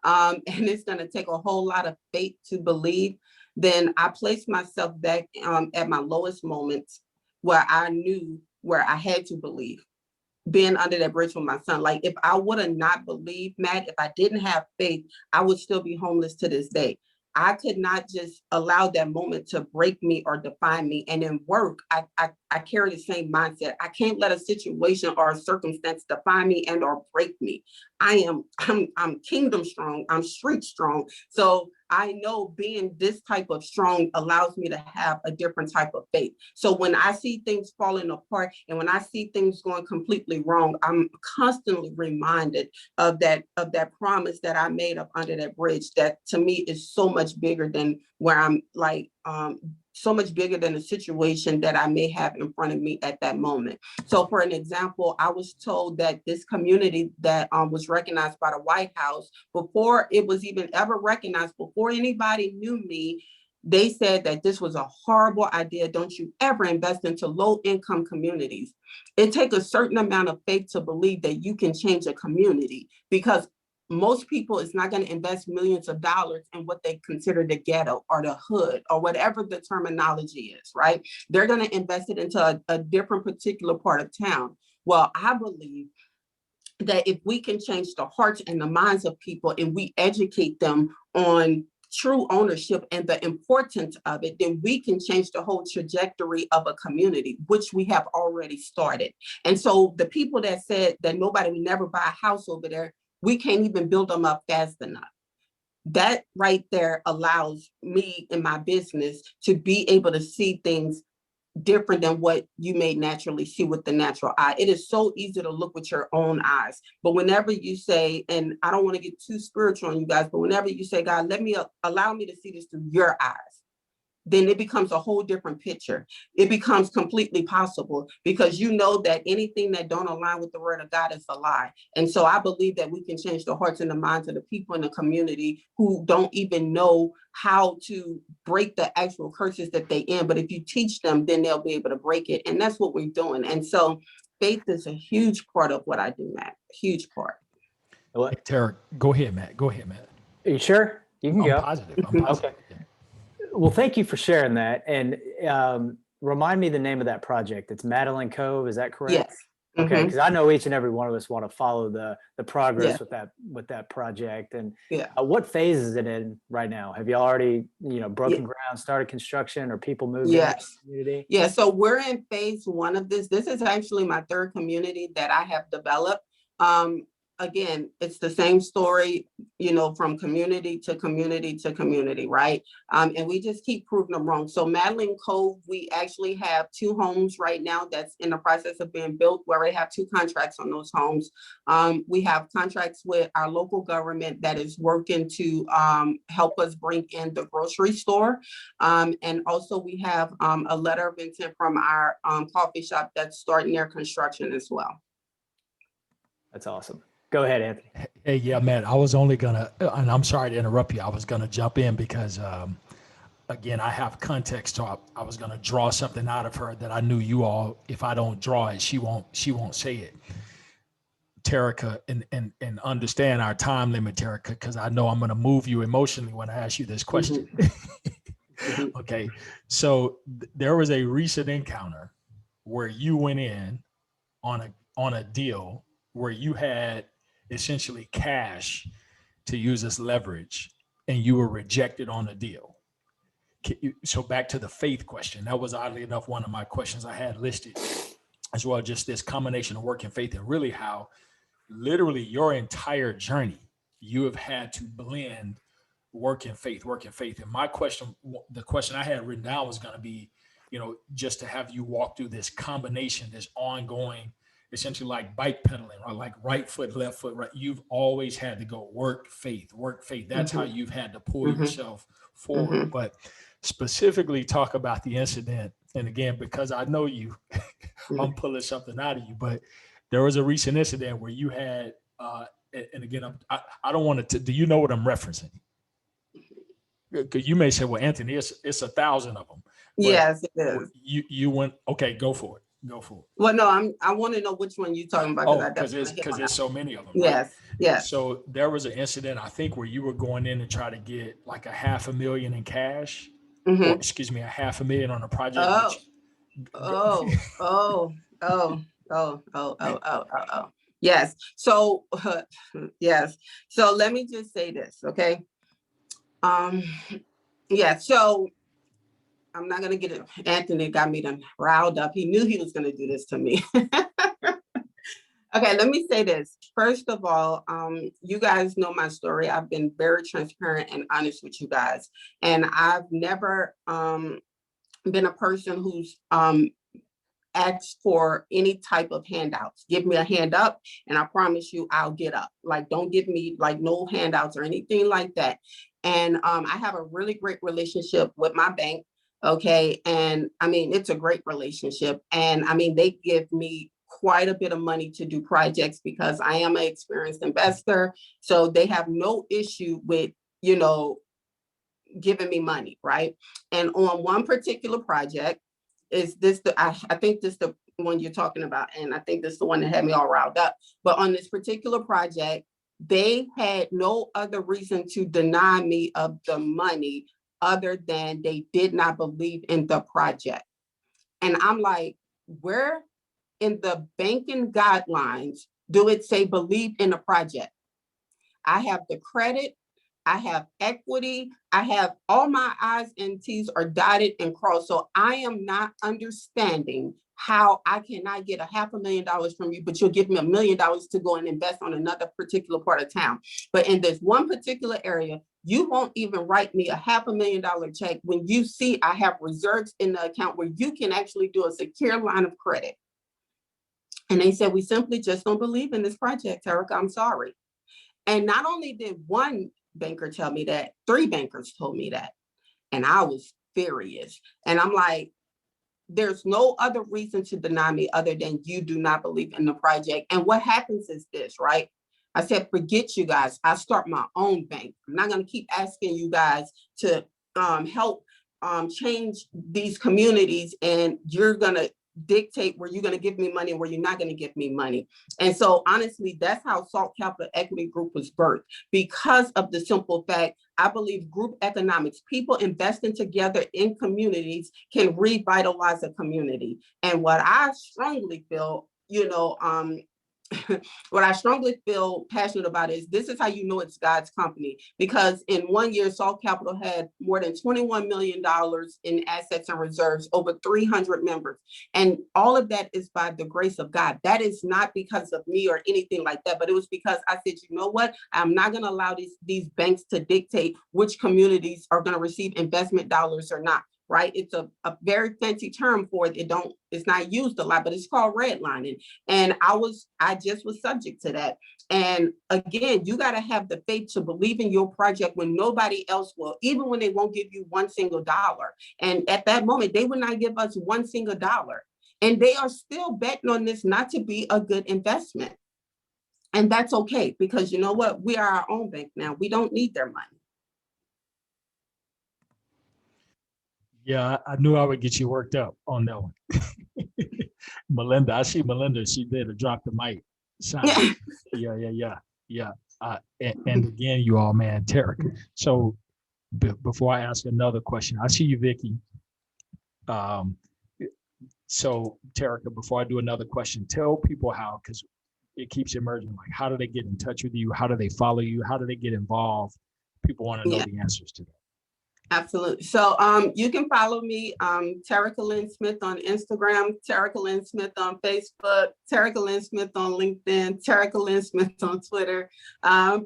and it's going to take a whole lot of faith to believe, then I place myself back at my lowest moments where I knew where I had to believe. Being under that bridge with my son. Like, if I would have not believed, Matt, if I didn't have faith, I would still be homeless to this day. I could not just allow that moment to break me or define me. And in work, I carry the same mindset. I can't let a situation or a circumstance define me and or break me. I'm kingdom strong. I'm street strong. So I know being this type of strong allows me to have a different type of faith. So when I see things falling apart and when I see things going completely wrong, I'm constantly reminded of that promise that I made up under that bridge, that to me is so much bigger than where I'm like, so much bigger than the situation that I may have in front of me at that moment. So for an example, I was told that this community that was recognized by the White House, before it was even ever recognized, before anybody knew me, they said that this was a horrible idea. Don't you ever invest into low-income communities. It takes a certain amount of faith to believe that you can change a community, because most people is not going to invest millions of dollars in what they consider the ghetto or the hood or whatever the terminology is, right? They're going to invest it into a different particular part of town. Well, I believe that if we can change the hearts and the minds of people and we educate them on true ownership and the importance of it, then we can change the whole trajectory of a community, which we have already started. And so the people that said that nobody would never buy a house over there, we can't even build them up fast enough. That right there allows me in my business to be able to see things different than what you may naturally see with the natural eye. It is so easy to look with your own eyes. But whenever you say, and I don't want to get too spiritual on you guys, but whenever you say, God, allow me to see this through your eyes, then it becomes a whole different picture. It becomes completely possible because you know that anything that don't align with the word of God is a lie. And so I believe that we can change the hearts and the minds of the people in the community who don't even know how to break the actual curses that they in. But if you teach them, then they'll be able to break it. And that's what we're doing. And so faith is a huge part of what I do, Matt. Huge part. Hey, Terrica, go ahead, Matt. Go ahead, Matt. Are you sure? You can I'm go. positive. I'm positive. Okay. Well, thank you for sharing that. And remind me the name of that project. It's Madeline Cove. Is that correct? Yes. Okay, because I know each and every one of us want to follow the progress Yeah. with that project. And Yeah. What phase is it in right now? Have you already broken ground, started construction, or people moved into the community? Yeah, so we're in phase one of this. This is actually my third community that I have developed. Again, it's the same story, from community to community to community, right? And we just keep proving them wrong. So Madeline Cove, we actually have 2 homes right now that's in the process of being built. We already have 2 contracts on those homes. We have contracts with our local government that is working to help us bring in the grocery store. And also we have a letter of intent from our coffee shop that's starting their construction as well. That's awesome. Go ahead, Anthony. Hey, yeah, Matt, I was only going to, and I'm sorry to interrupt you. I was going to jump in because, again, I have context. So I was going to draw something out of her that I knew you all, if I don't draw it, she won't say it. Terrica, and understand our time limit, Terrica, because I know I'm going to move you emotionally when I ask you this question. Mm-hmm. Okay. So there was a recent encounter where you went in on a deal where you had essentially cash to use as leverage, and you were rejected on the deal. So back to the faith question. That was oddly enough one of my questions I had listed as well. Just this combination of work and faith, and really how literally your entire journey you have had to blend work and faith. And my question, the question I had written down was going to be, just to have you walk through this combination, this ongoing, essentially like bike pedaling, right? Like right foot, left foot, right. You've always had to go work, faith. That's how you've had to pull yourself forward. But specifically talk about the incident. And again, because I know you, I'm pulling something out of you, but there was a recent incident where you had, and again, I don't want to, do you know what I'm referencing? Because you may say, well, Anthony, it's 1,000 of them. But yes, it is. You went, okay, go for it. Well, no, I want to know which one you're talking about. Because there's so many of them. Yes, right? Yes. So there was an incident, I think, where you were going in and try to get like $500,000 in cash, or $500,000 on a project. Yes. So yes. So let me just say this, okay? Yeah. So I'm not gonna get it. Anthony got me done riled up. He knew he was gonna do this to me. Okay, let me say this. First of all, you guys know my story. I've been very transparent and honest with you guys. And I've never been a person who's asked for any type of handouts. Give me a hand up and I promise you I'll get up. Like, don't give me like no handouts or anything like that. And I have a really great relationship with my bank. Okay. And I mean, it's a great relationship. And I mean, they give me quite a bit of money to do projects because I am an experienced investor. So they have no issue with, giving me money. Right. And on one particular project, is this I think this is the one you're talking about. And I think this is the one that had me all riled up. But on this particular project, They had no other reason to deny me of the money other than they did not believe in the project. And I'm like, where in the banking guidelines do it say believe in the project? I have the credit, I have equity, I have all my I's and T's are dotted and crossed. So I am not understanding how I cannot get $500,000 from you, but you'll give me $1 million to go and invest on another particular part of town. But in this one particular area, you won't even write me $500,000 check when you see I have reserves in the account where you can actually do a secure line of credit. And they said, we simply just don't believe in this project, Terrica, I'm sorry. And not only did one banker tell me that, 3 bankers told me that. And I was furious. And I'm like, there's no other reason to deny me other than you do not believe in the project. And what happens is this, right? I said, forget you guys. I start my own bank. I'm not going to keep asking you guys to help change these communities, and you're going to dictate where you're going to give me money and where you're not going to give me money. And so honestly, that's how Salt Capital Equity Group was birthed, because of the simple fact, I believe group economics, people investing together in communities, can revitalize a community. And what I strongly feel, what I strongly feel passionate about is this is how you know it's God's company. Because in 1 year, Salt Capital had more than $21 million in assets and reserves, over 300 members. And all of that is by the grace of God. That is not because of me or anything like that, but it was because I said, you know what? I'm not going to allow these banks to dictate which communities are going to receive investment dollars or not. Right? It's a very fancy term for it. It's not used a lot, but it's called redlining. And I just was subject to that. And again, you got to have the faith to believe in your project when nobody else will, even when they won't give you $1 single. And at that moment, they would not give us $1 single. And they are still betting on this not to be a good investment. And that's okay, because you know what? We are our own bank now. We don't need their money. Yeah, I knew I would get you worked up on that one. Melinda, I see Melinda, she did a drop the mic sign. Yeah. And again, you all, man, Terrica. So before I ask another question, I see you, Vicky. So Terrica, before I do another question, tell people how, because it keeps emerging, like how do they get in touch with you? How do they follow you? How do they get involved? People want to know the answers to that. Absolutely. So you can follow me, Terrica Lynn Smith on Instagram, Terrica Lynn Smith on Facebook, Terrica Lynn Smith on LinkedIn, Terrica Lynn Smith on Twitter,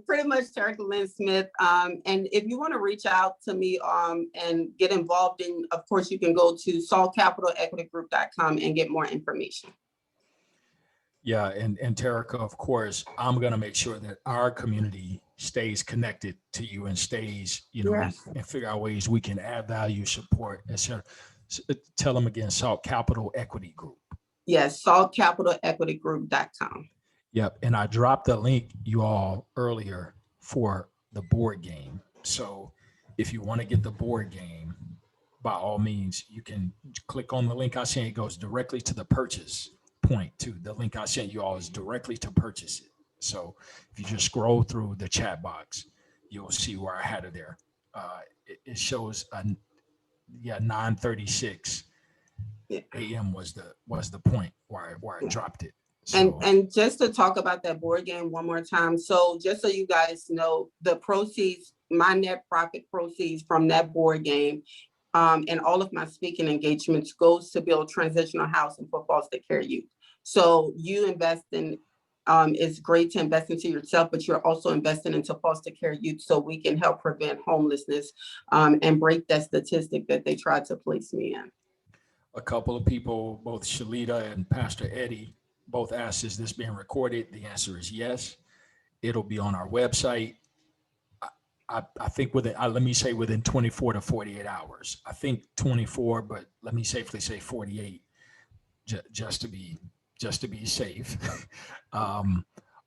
pretty much Terrica Lynn Smith. And if you want to reach out to me and get involved in, of course, you can go to saltcapitalequitygroup.com and get more information. Yeah, and Terrica, of course, I'm going to make sure that our community stays connected to you and stays, Yes. and figure out ways we can add value, support, etc. So, tell them again, Salt Capital Equity Group. Yes, saltcapitalequitygroup.com. Yep, and I dropped the link you all earlier for the board game. So if you want to get the board game, by all means, you can click on the link I sent. It goes directly to the purchase point too. The link I sent you all is directly to purchase it. So if you just scroll through the chat box, you'll see where I had it there. It shows 9:36 a.m. was the point where I dropped it. So, and just to talk about that board game one more time. So just so you guys know, the proceeds, my net profit proceeds from that board game, and all of my speaking engagements goes to build transitional housing for foster care youth. So you invest in, it's great to invest into yourself, but you're also investing into foster care youth so we can help prevent homelessness and break that statistic that they tried to place me in. A couple of people, both Shalita and Pastor Eddie, both asked, is this being recorded? The answer is yes. It'll be on our website. I think let me say within 24 to 48 hours. I think 24, but let me safely say 48, just to be safe.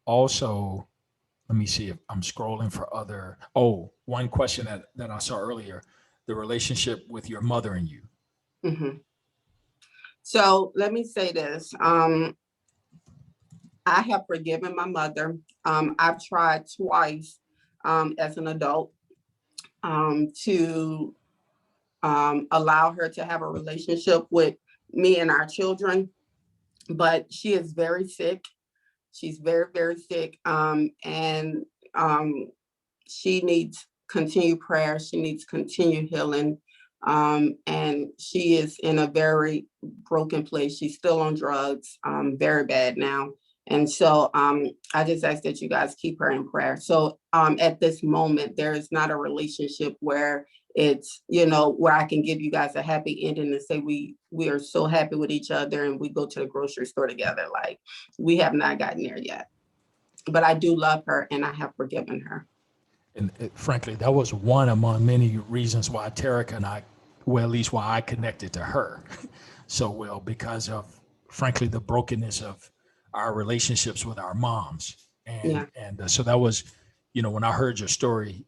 Also, let me see if I'm scrolling for other. Oh, one question that I saw earlier: the relationship with your mother and you. Mm-hmm. So let me say this. I have forgiven my mother. I've tried twice as an adult to allow her to have a relationship with me and our children, but she is very sick. She's very, very sick. And she needs continued prayer. She needs continued healing. And she is in a very broken place. She's still on drugs, very bad now. And so I just ask that you guys keep her in prayer. So at this moment, there is not a relationship where it's, you know, where I can give you guys a happy ending and say we are so happy with each other and we go to the grocery store together. Like, we have not gotten there yet. But I do love her and I have forgiven her. And frankly, that was one among many reasons why Terrica and I, well, at least why I connected to her so well, because of, frankly, the brokenness of our relationships with our moms. And so that was, you know, when I heard your story,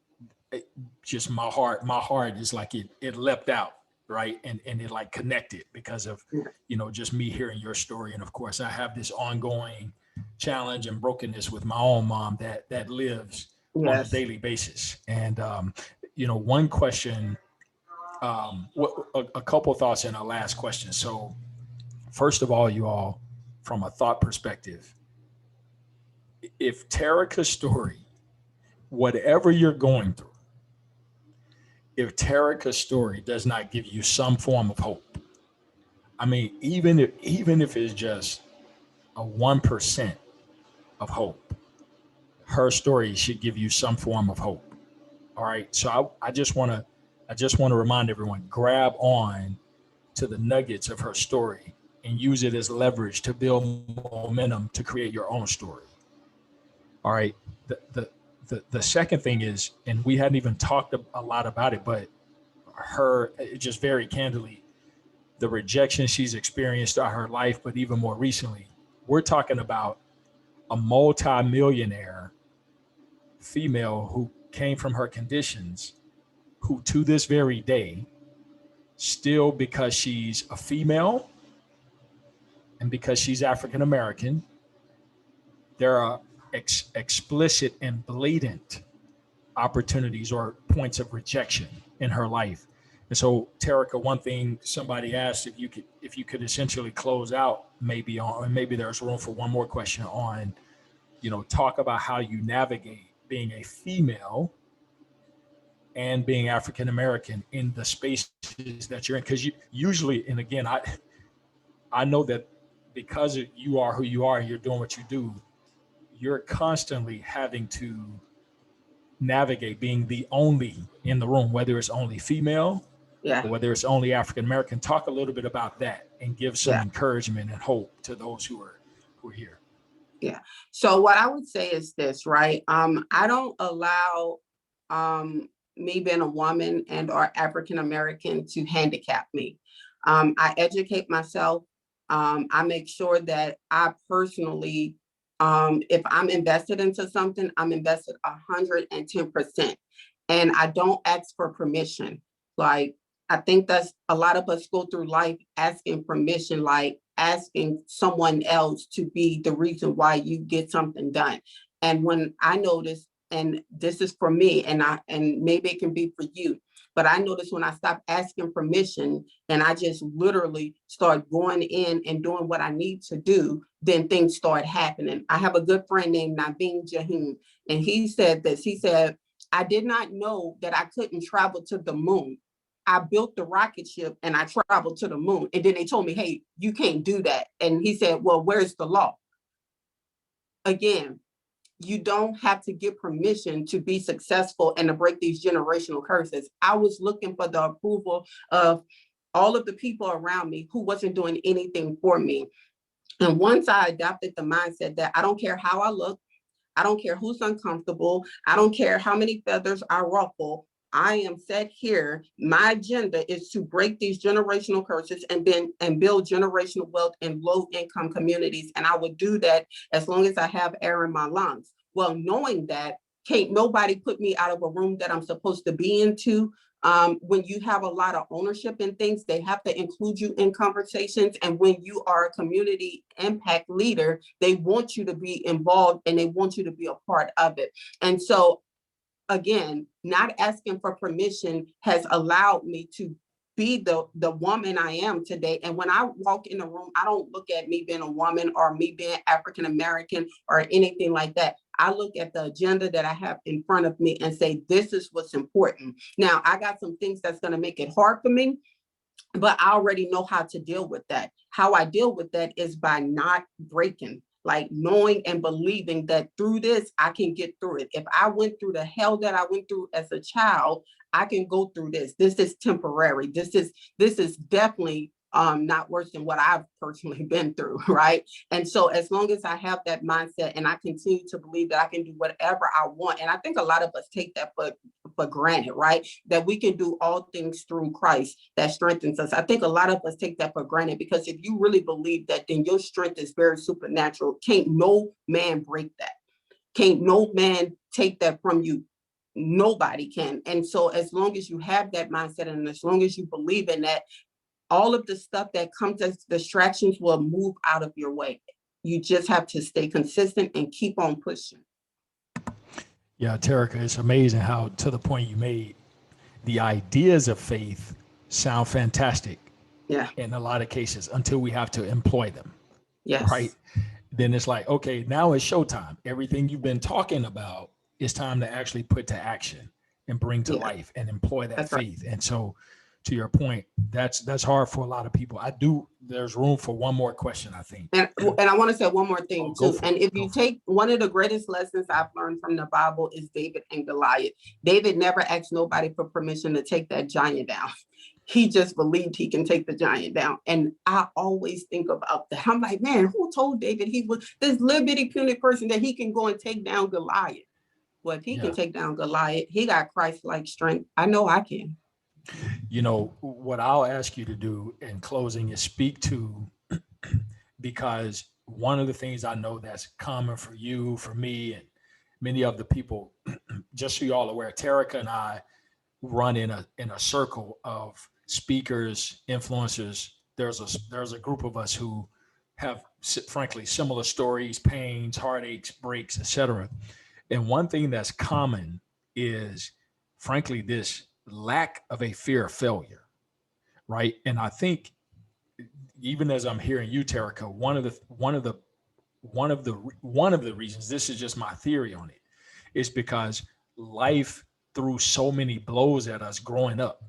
just my heart is like it leapt out, right? And it like connected because of, you know, just me hearing your story. And of course, I have this ongoing challenge and brokenness with my own mom that lives on a daily basis. And, you know, one question, a couple of thoughts in our last question. So first of all, you all, from a thought perspective, if Terrica's story, whatever you're going through, if Terrica's story does not give you some form of hope, I mean, even if it's just a 1% of hope, her story should give you some form of hope. All right. So I just want to remind everyone, grab on to the nuggets of her story and use it as leverage to build momentum to create your own story. All right. The second thing is, and we hadn't even talked a lot about it, but her, just very candidly, the rejection she's experienced throughout her life, but even more recently, we're talking about a multi-millionaire female who came from her conditions, who to this very day, still, because she's a female and because she's African American, there are explicit and blatant opportunities or points of rejection in her life. And so, Terrica, one thing somebody asked, if you could essentially close out maybe on, and maybe there's room for one more question on, you know, talk about how you navigate being a female and being African American in the spaces that you're in. Because you usually, and again, I know that because you are who you are and you're doing what you do, you're constantly having to navigate being the only in the room, whether it's only female or whether it's only African American. Talk a little bit about that and give some encouragement and hope to those who are here. Yeah. So what I would say is this, right? I don't allow me being a woman and or African American to handicap me. I educate myself. I make sure that I personally, if I'm invested into something, I'm invested 110%. And I don't ask for permission. Like, I think that's a lot of us go through life asking permission, like asking someone else to be the reason why you get something done. And when I notice, and this is for me, and maybe it can be for you, but I notice when I stop asking permission and I just literally start going in and doing what I need to do, then things start happening. I have a good friend named Naveen Jahin, and he said this. He said, I did not know that I couldn't travel to the moon. I built the rocket ship and I traveled to the moon. And then they told me, hey, you can't do that. And he said, well, where's the law? Again, you don't have to get permission to be successful and to break these generational curses. I was looking for the approval of all of the people around me who wasn't doing anything for me. And once I adopted the mindset that I don't care how I look, I don't care who's uncomfortable, I don't care how many feathers I ruffle, I am set here. My agenda is to break these generational curses and build generational wealth in low income communities. And I would do that as long as I have air in my lungs. Well, knowing that, can't nobody put me out of a room that I'm supposed to be into When you have a lot of ownership in things, they have to include you in conversations. And when you are a community impact leader, they want you to be involved and they want you to be a part of it. And so, again, not asking for permission has allowed me to be the woman I am today. And when I walk in a room, I don't look at me being a woman or me being African American or anything like that. I look at the agenda that I have in front of me and say, this is what's important. Now, I got some things that's going to make it hard for me, but I already know how to deal with that. How I deal with that is by not breaking, like knowing and believing that through this, I can get through it. If I went through the hell that I went through as a child, I can go through this. This is temporary. This is definitely not worse than what I've personally been through, right? And so as long as I have that mindset and I continue to believe that I can do whatever I want, and I think a lot of us take that for granted, right? That we can do all things through Christ that strengthens us. I think a lot of us take that for granted because if you really believe that, then your strength is very supernatural. Can't no man break that. Can't no man take that from you. Nobody can. And so as long as you have that mindset and as long as you believe in that, all of the stuff that comes as distractions will move out of your way. You just have to stay consistent and keep on pushing. Yeah, Terrica, it's amazing how, to the point you made, the ideas of faith sound fantastic. Yeah. In a lot of cases until we have to employ them. Yes. Right. Then it's like, okay, now it's showtime. Everything you've been talking about, it's time to actually put to action and bring to life and employ that faith. Right. And so, to your point, that's hard for a lot of people. There's room for one more question, I think. And I want to say one more thing too. And if you take one of the greatest lessons I've learned from the Bible is David and Goliath. David never asked nobody for permission to take that giant down. He just believed he can take the giant down. And I always think about that. I'm like, man, who told David he was this little bitty puny person that he can go and take down Goliath? Well, if he can take down Goliath, he got Christ-like strength. I know I can. You know, what I'll ask you to do in closing is speak to, because one of the things I know that's common for you, for me, and many of the people, just so y'all aware, Terrica and I run in a circle of speakers, influencers. There's a group of us who have, frankly, similar stories, pains, heartaches, breaks, etc. And one thing that's common is, frankly, this lack of a fear of failure, right? And I think, even as I'm hearing you, Terrica, one of the reasons, this is just my theory on it, is because life threw so many blows at us growing up.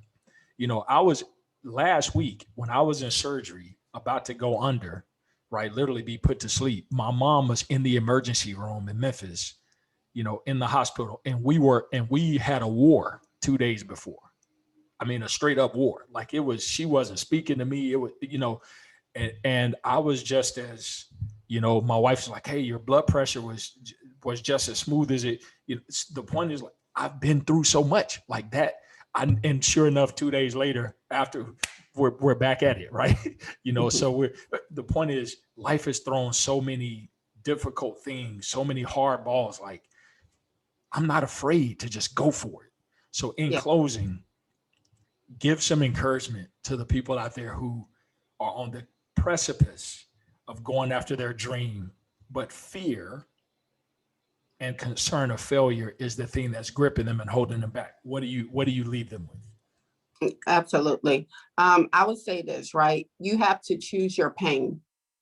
You know, I was last week when I was in surgery, about to go under, right, literally be put to sleep. My mom was in the emergency room in Memphis, you know, in the hospital, and we had a war 2 days before. I mean, a straight up war. Like, she wasn't speaking to me. It was, you know, and I was just as, you know, my wife's like, hey, your blood pressure was just as smooth as it. You know, the point is, like, I've been through so much like that. And sure enough, 2 days later, after we're back at it, right? You know, so the point is, life has thrown so many difficult things, so many hard balls. Like, I'm not afraid to just go for it. So in closing, give some encouragement to the people out there who are on the precipice of going after their dream, but fear and concern of failure is the thing that's gripping them and holding them back. What do you leave them with? Absolutely. I would say this, right? You have to choose your pain,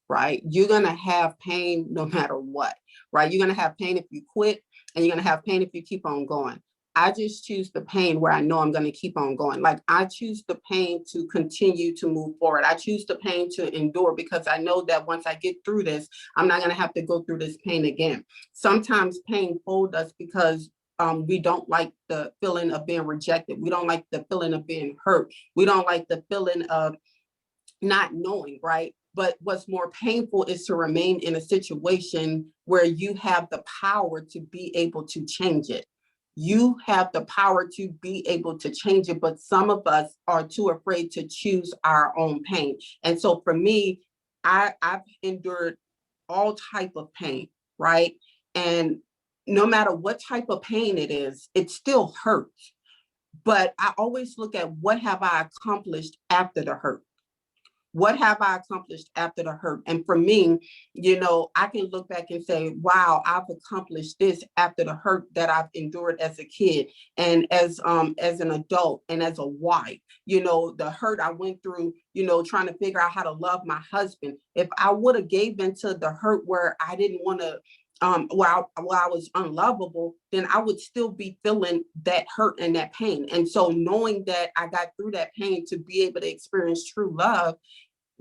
right? You're going to have pain no matter what, right? You're going to have pain if you quit, and you're going to have pain if you keep on going. I just choose the pain where I know I'm going to keep on going. Like, I choose the pain to continue to move forward. I choose the pain to endure, because I know that once I get through this, I'm not going to have to go through this pain again. Sometimes pain holds us because we don't like the feeling of being rejected. We don't like the feeling of being hurt. We don't like the feeling of not knowing, right? But what's more painful is to remain in a situation where you have the power to be able to change it. You have the power to be able to change it, but some of us are too afraid to choose our own pain. And so for me, I've endured all type of pain, right? And no matter what type of pain it is, it still hurts. but I always look at what have I accomplished after the hurt? What have I accomplished after the hurt? And for me, I can look back and say, wow, I've accomplished this after the hurt that I've endured as a kid and as an adult and as a wife. The hurt I went through, trying to figure out how to love my husband. If I would have gave into the hurt where I didn't want to, while I was unlovable, then I would still be feeling that hurt and that pain. And so knowing that I got through that pain to be able to experience true love,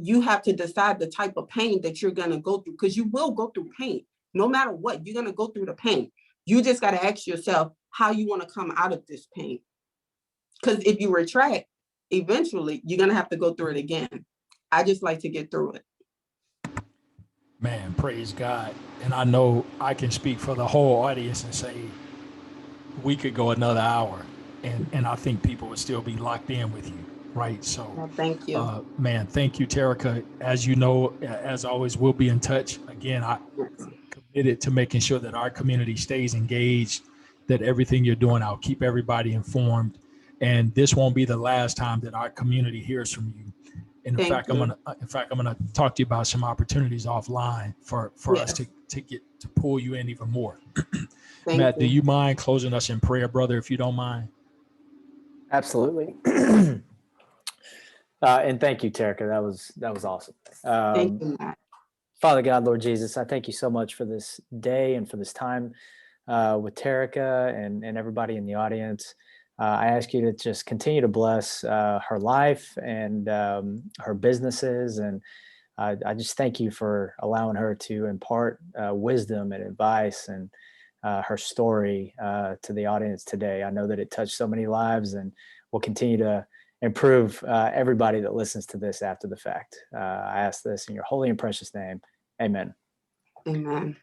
you have to decide the type of pain that you're going to go through, because you will go through pain. No matter what, you're going to go through the pain. You just got to ask yourself how you want to come out of this pain. Because if you retract, eventually you're going to have to go through it again. I just like to get through it. Man, praise God. And I know I can speak for the whole audience and say we could go another hour and I think people would still be locked in with you. Right. So well, thank you. Man, thank you, Terrica. As you know, as always, we'll be in touch. Again, I'm committed to making sure that our community stays engaged, that everything you're doing, I'll keep everybody informed. And this won't be the last time that our community hears from you. And in fact, I'm gonna talk to you about some opportunities offline for us to get to pull you in even more. Matt, do you mind closing us in prayer, brother, if you don't mind? Absolutely. And thank you, Terrica. That was awesome. Thank you, Matt. Father God, Lord Jesus, I thank you so much for this day and for this time with Terrica and everybody in the audience. I ask you to just continue to bless her life and her businesses. And I just thank you for allowing her to impart wisdom and advice and her story to the audience today. I know that it touched so many lives and will continue to improve everybody that listens to this after the fact. I ask this in your holy and precious name. Amen. Amen.